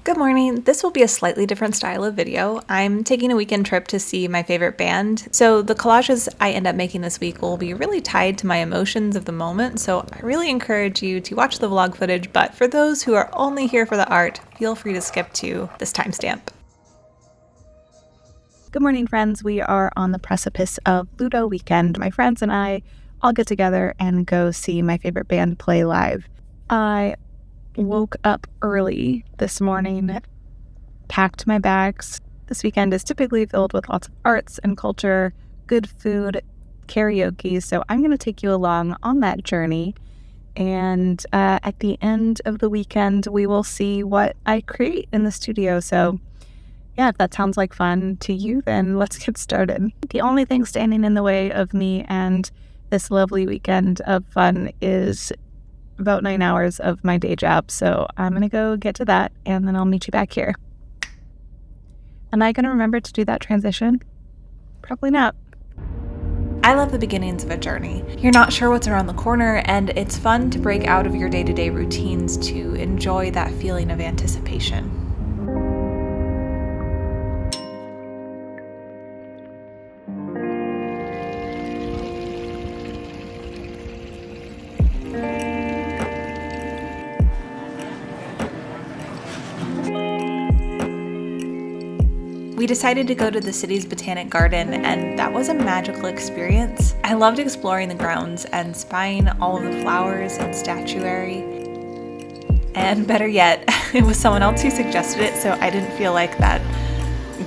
Good morning. This will be a slightly different style of video. I'm taking a weekend trip to see my favorite band, so the collages I end up making this week will be really tied to my emotions of the moment, so I really encourage you to watch the vlog footage, but for those who are only here for the art, feel free to skip to this timestamp. Good morning, friends. We are on the precipice of Ludo weekend. My friends and I all get together and go see my favorite band play live. I woke up early this morning, packed my bags. This weekend is typically filled with lots of arts and culture, good food, karaoke, so I'm going to take you along on that journey. And at the end of the weekend, we will see what I create in the studio. So yeah, if that sounds like fun to you, then let's get started. The only thing standing in the way of me and this lovely weekend of fun is about 9 hours of my day job. So I'm going to go get to that and then I'll meet you back here. Am I going to remember to do that transition? Probably not. I love the beginnings of a journey. You're not sure what's around the corner, and it's fun to break out of your day-to-day routines to enjoy that feeling of anticipation. We decided to go to the city's botanic garden, and that was a magical experience. I loved exploring the grounds and spying all of the flowers and statuary. And better yet, it was someone else who suggested it, so I didn't feel like that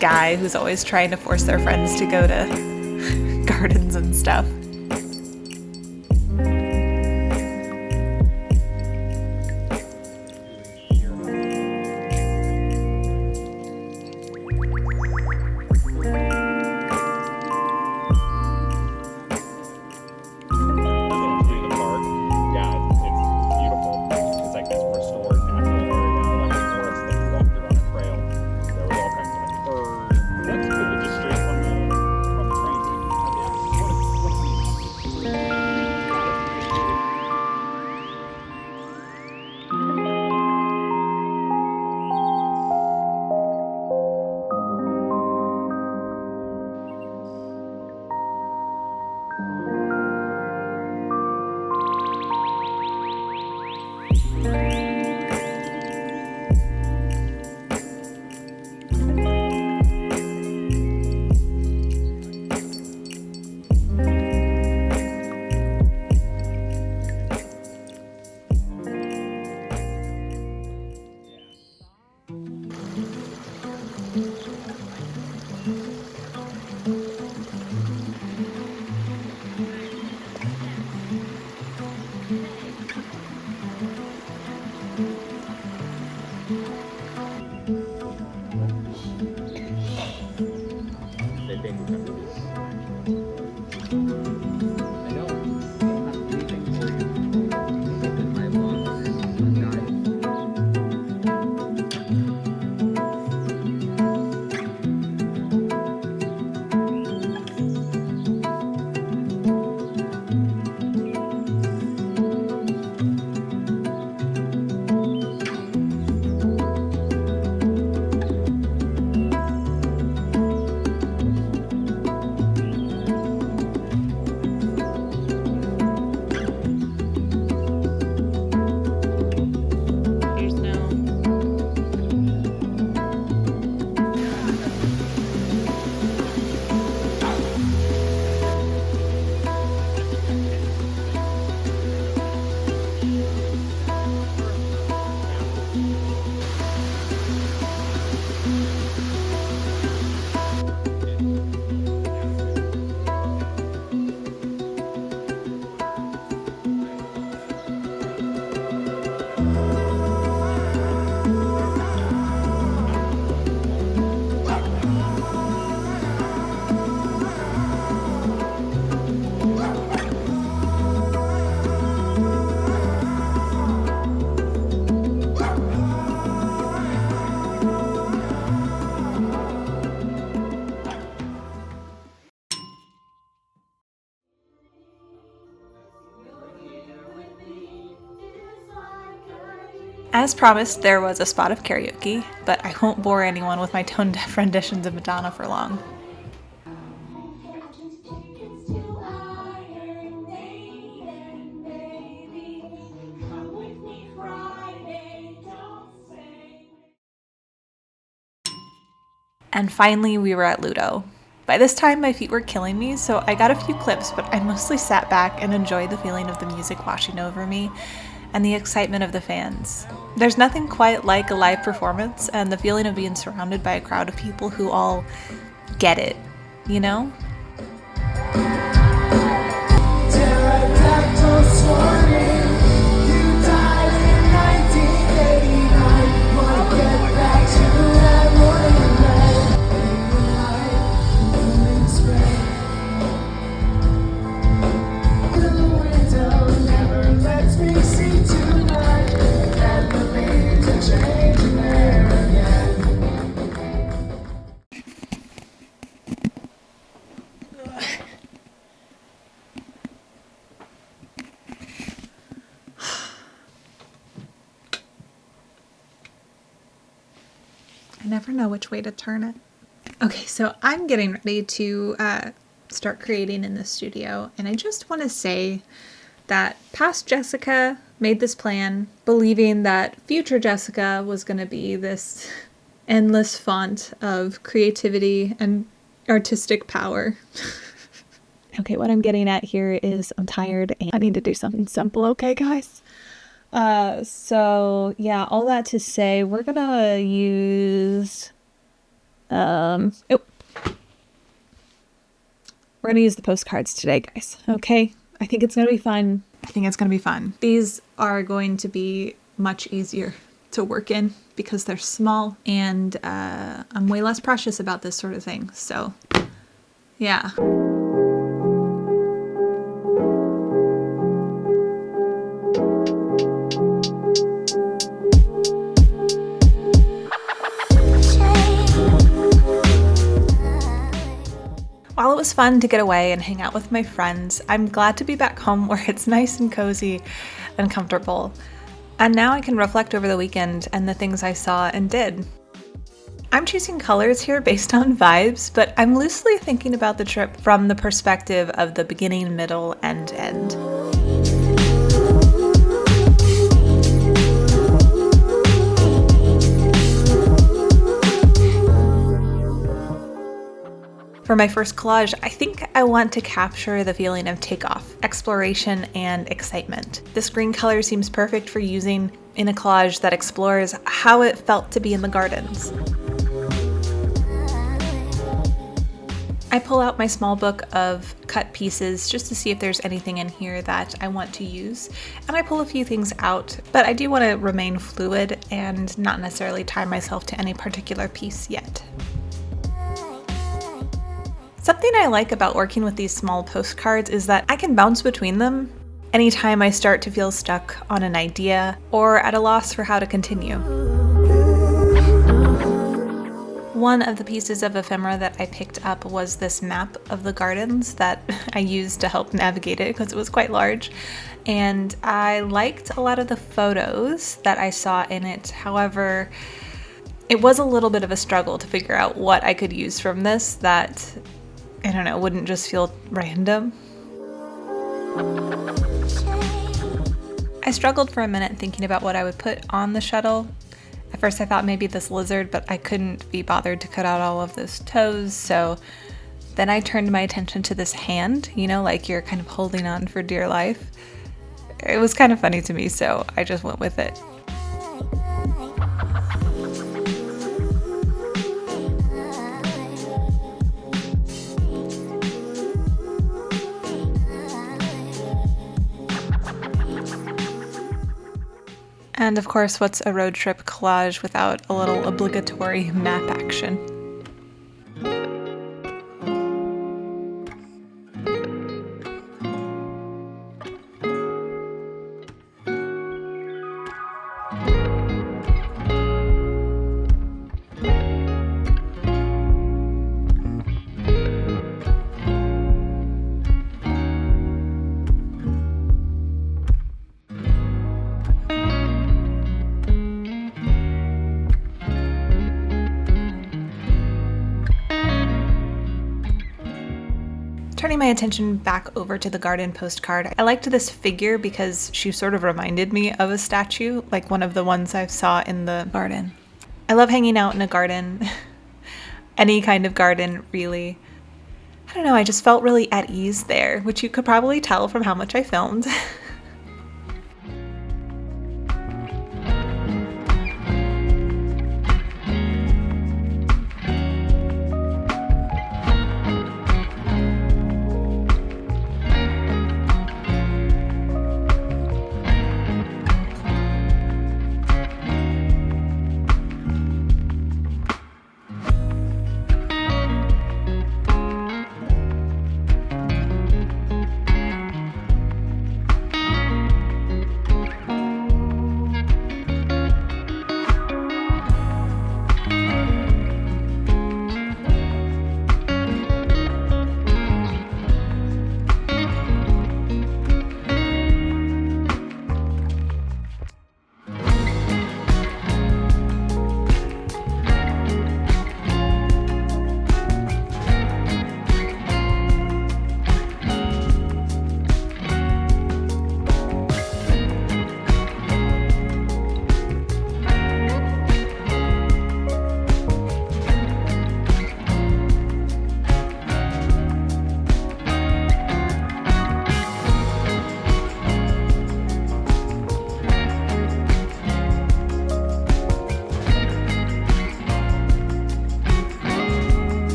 guy who's always trying to force their friends to go to gardens and stuff. As promised, there was a spot of karaoke, but I won't bore anyone with my tone-deaf renditions of Madonna for long. And finally, we were at Ludo. By this time, my feet were killing me, so I got a few clips, but I mostly sat back and enjoyed the feeling of the music washing over me and the excitement of the fans. There's nothing quite like a live performance and the feeling of being surrounded by a crowd of people who all get it, you know? I never know which way to turn it. Okay, so I'm getting ready to start creating in the studio, and I just want to say that past Jessica made this plan believing that future Jessica was going to be this endless font of creativity and artistic power. Okay, what I'm getting at here is I'm tired and I need to do something simple, okay, guys? So yeah, all that to say, we're gonna use, we're gonna use the postcards today, guys. Okay? I think it's gonna be fun. These are going to be much easier to work in because they're small and, I'm way less precious about this sort of thing. So, yeah. While it was fun to get away and hang out with my friends, I'm glad to be back home where it's nice and cozy and comfortable. And now I can reflect over the weekend and the things I saw and did. I'm choosing colors here based on vibes, but I'm loosely thinking about the trip from the perspective of the beginning, middle, and end. For my first collage, I think I want to capture the feeling of takeoff, exploration, and excitement. This green color seems perfect for using in a collage that explores how it felt to be in the gardens. I pull out my small book of cut pieces just to see if there's anything in here that I want to use, and I pull a few things out, but I do want to remain fluid and not necessarily tie myself to any particular piece yet. Something I like about working with these small postcards is that I can bounce between them anytime I start to feel stuck on an idea or at a loss for how to continue. One of the pieces of ephemera that I picked up was this map of the gardens that I used to help navigate it because it was quite large. And I liked a lot of the photos that I saw in it. However, it was a little bit of a struggle to figure out what I could use from this that, I don't know, wouldn't just feel random. I struggled for a minute thinking about what I would put on the shuttle. At first I thought maybe this lizard, but I couldn't be bothered to cut out all of those toes, so then I turned my attention to this hand, you know, like you're kind of holding on for dear life. It was kind of funny to me, so I just went with it. And of course, what's a road trip collage without a little obligatory map action? turning my attention back over to the garden postcard, I liked this figure because she sort of reminded me of a statue, like one of the ones I saw in the garden. I love hanging out in a garden, any kind of garden, really. I don't know, I just felt really at ease there, which you could probably tell from how much I filmed.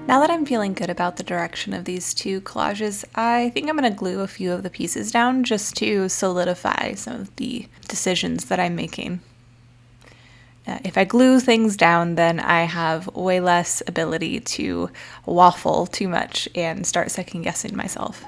Now that I'm feeling good about the direction of these two collages, I think I'm going to glue a few of the pieces down just to solidify some of the decisions that I'm making. If I glue things down, then I have way less ability to waffle too much and start second guessing myself.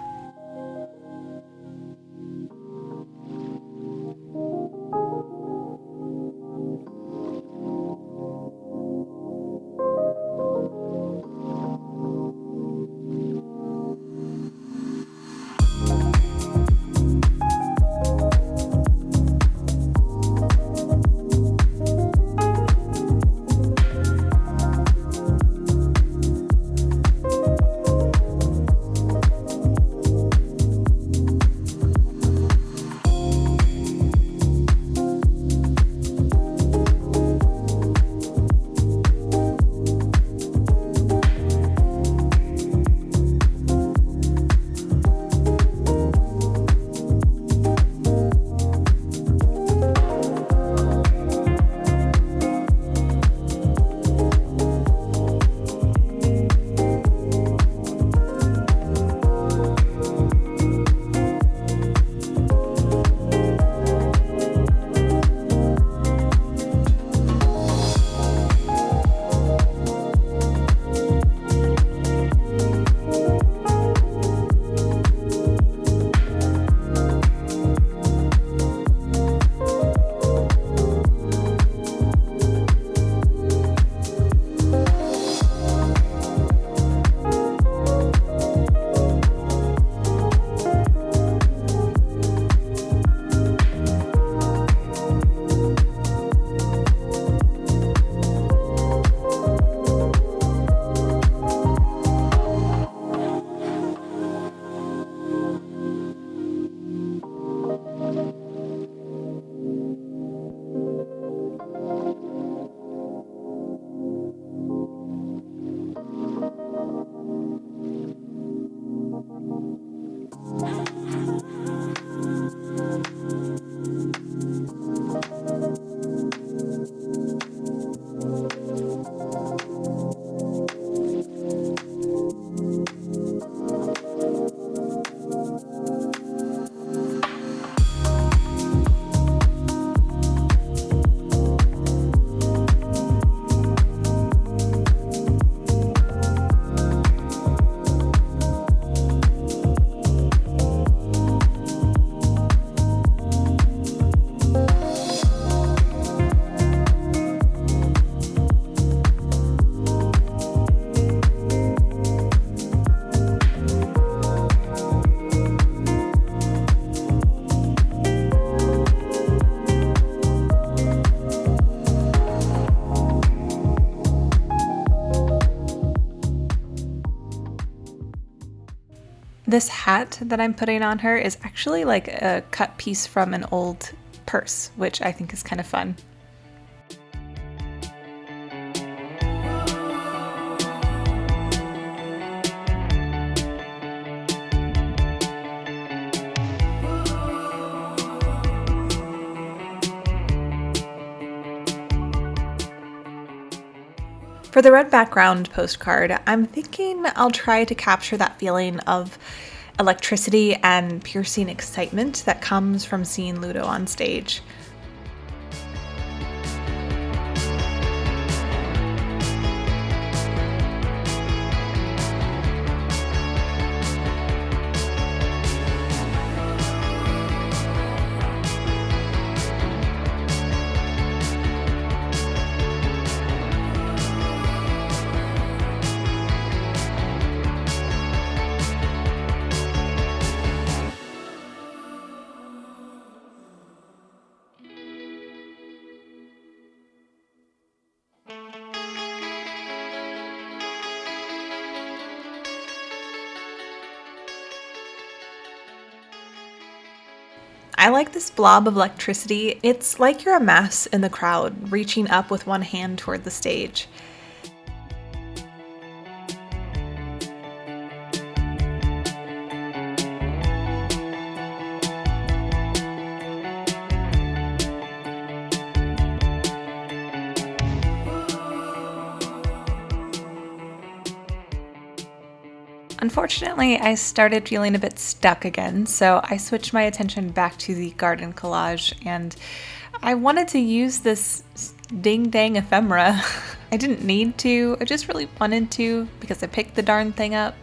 This hat that I'm putting on her is actually like a cut piece from an old purse, which I think is kind of fun. For the red background postcard, I'm thinking I'll try to capture that feeling of electricity and piercing excitement that comes from seeing Ludo on stage. I like this blob of electricity. It's like you're a mass in the crowd, reaching up with one hand toward the stage. Unfortunately, I started feeling a bit stuck again, so I switched my attention back to the garden collage, and I wanted to use this ding-dang ephemera. I didn't need to, I just really wanted to because I picked the darn thing up.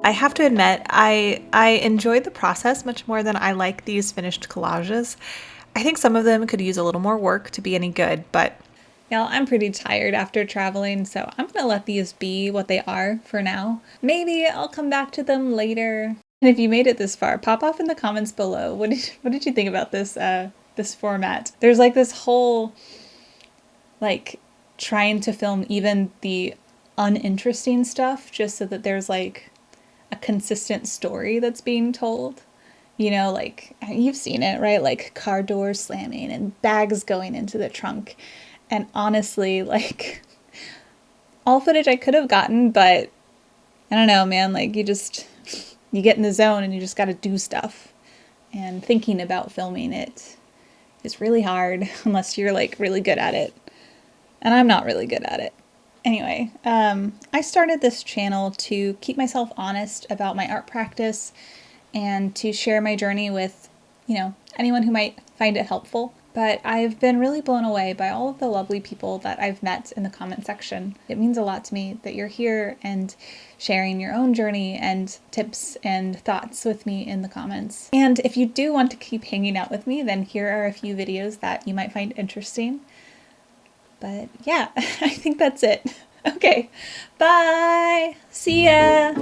I have to admit, I enjoyed the process much more than I like these finished collages. I think some of them could use a little more work to be any good, but y'all, I'm pretty tired after traveling, so I'm gonna let these be what they are for now. Maybe I'll come back to them later. And if you made it this far, pop off in the comments below. What did you think about this format? There's like this whole like trying to film even the uninteresting stuff just so that there's like a consistent story that's being told. You know, like you've seen it, right? Like car doors slamming and bags going into the trunk. And honestly, like all footage I could have gotten, but I don't know, man, like you get in the zone and you just got to do stuff. And thinking about filming it is really hard unless you're like really good at it. And I'm not really good at it. Anyway, I started this channel to keep myself honest about my art practice and to share my journey with, anyone who might find it helpful. But I've been really blown away by all of the lovely people that I've met in the comment section. It means a lot to me that you're here and sharing your own journey and tips and thoughts with me in the comments. And if you do want to keep hanging out with me, then here are a few videos that you might find interesting. But yeah, I think that's it. Okay, bye. See ya.